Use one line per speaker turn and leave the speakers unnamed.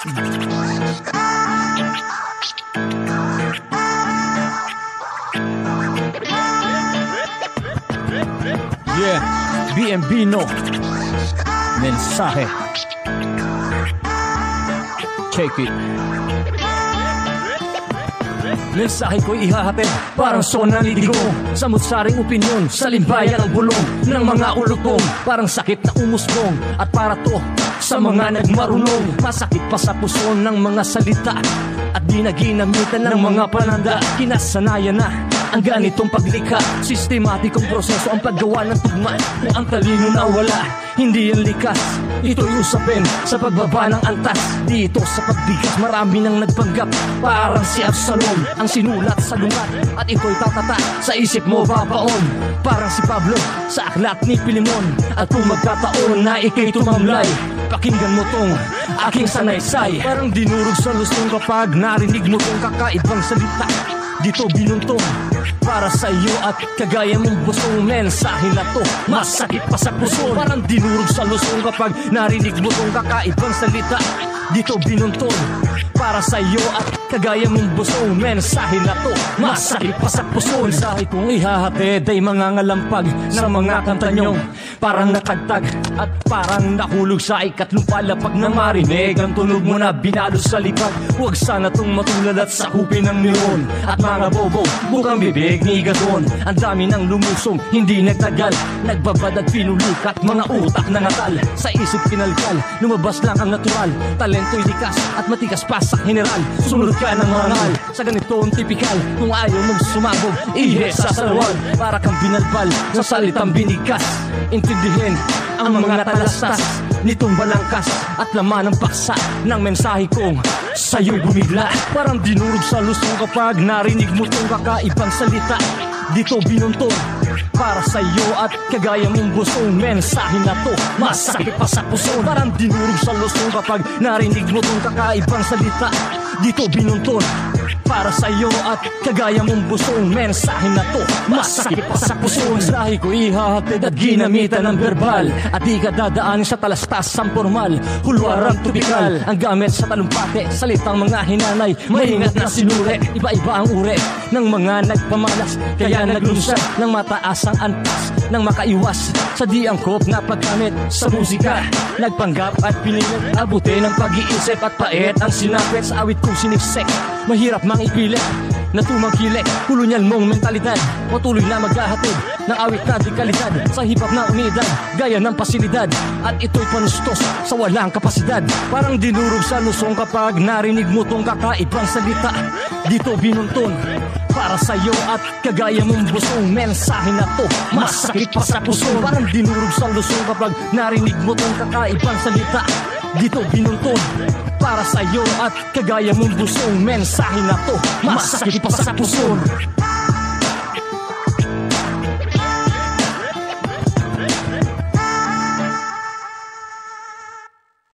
Yeah, BMB no mensahe. Check it. Mensahe ko'y ihahatid parang sona lidigo sa mutsaring opinyon, sa limbayan ang bulong ng mga ulutong, parang sakit na umusbong. At para to sa mga nagmarunong, masakit pa sa puso ng mga salita at di na ginamitan ng mga pananda. Kinasanayan na ang ganitong paglikha, sistematikong proseso ang paggawa ng tugma. Kung ang talino na wala, hindi yan likas. Ito'y usapin sa pagbaba ng antas. Dito sa pagbigas, marami nang nagpanggap. Parang si Absalom ang sinulat sa lungat, at ito'y tatata sa isip mo babaon. Parang si Pablo sa aklat ni Pilimon. At kung magkataon na ika'y tumamlay, pakinggan mo tong aking sanaysay. Parang dinurog sa lustong kapag narinig mo tong kakaibang salita. Dito binuntong para sa iyo at kagaya mong busong. Mensahe na to masakit pa sa puso. Parang dinurog sa lusong kapag narinig mo tong kakaibang salita. Dito binuntong para sa iyo at kagaya mong busong. Mensahe na to masakit pa sa puso. Mensahe kong ihahatid ay mga ngalampag ng mga kanta nyong parang natagtag at parang nahulog sa ikatlong palapag na marinig ang tunog mo na binalo sa likag. Huwag sana tong matulad at sakupin ng neon at mga bobo bukang bibig ni Gadon. Ang dami ng lumusong, hindi nagtagal, nagbabad at pinulikat, mga utak na ngatal. Sa isip kinalkal, lumabas lang ang natural. Talento'y likas at matikas pa sa general. Sumunod ka ng marangal sa ganitong tipikal. Kung ayaw mong sumabog, ihe sa salwal. Para kang binalbal sa salitang binigas. Intindihin ang mga talastas nitong balangkas at laman ng paksa ng mensahe kong sa'yo'y bumigla. Parang dinurog sa lusong kapag narinig mo tong kakaibang salita. Dito binuntong para sa'yo at kagaya mong busong. Mensahe na to masakit pa sa puso. Parang dinurog sa lusong kapag narinig mo tong kakaibang salita. Dito binuntong para sa'yo at kagaya mong busong. Mensahe na to masakit pa sa puso. Mensahe ko ihahatid at ginamitan ng verbal at di ka dadaanin sa talastas ang formal. Hulwarang tupikal ang gamit sa talumpate, salitang mga hinanay, maingat na sinuri. Iba-iba ang uri ng mga nagpamalas, kaya naglunsad ng mataas ang antas nang makaiwas sa di angkop na paggamit sa musika. Nagpanggap at pinilit, abutin ng pag-iisip at pait ang sinapit sa awit kong siniksek. Mahirap mang ipilit na tumangkilik, kolonyal mong mentalidad, patuloy na maghahatid ng awit na dekalidad sa hip-hop na unidad, gaya ng pasilidad. At ito'y panustos sa walang kapasidad. Parang dinurog sa lusong kapag narinig mo tong kakaibang salita. Dito binuntun para sa'yo at kagaya mong busong. Mensahe na to masakit pa sa puso. Parang dinurog sa lusong kapag narinig mo tong kakaibang salita. Dito binuntun para sa'yo at kagaya mong busong. Mensahe na to masakit pa sa puso.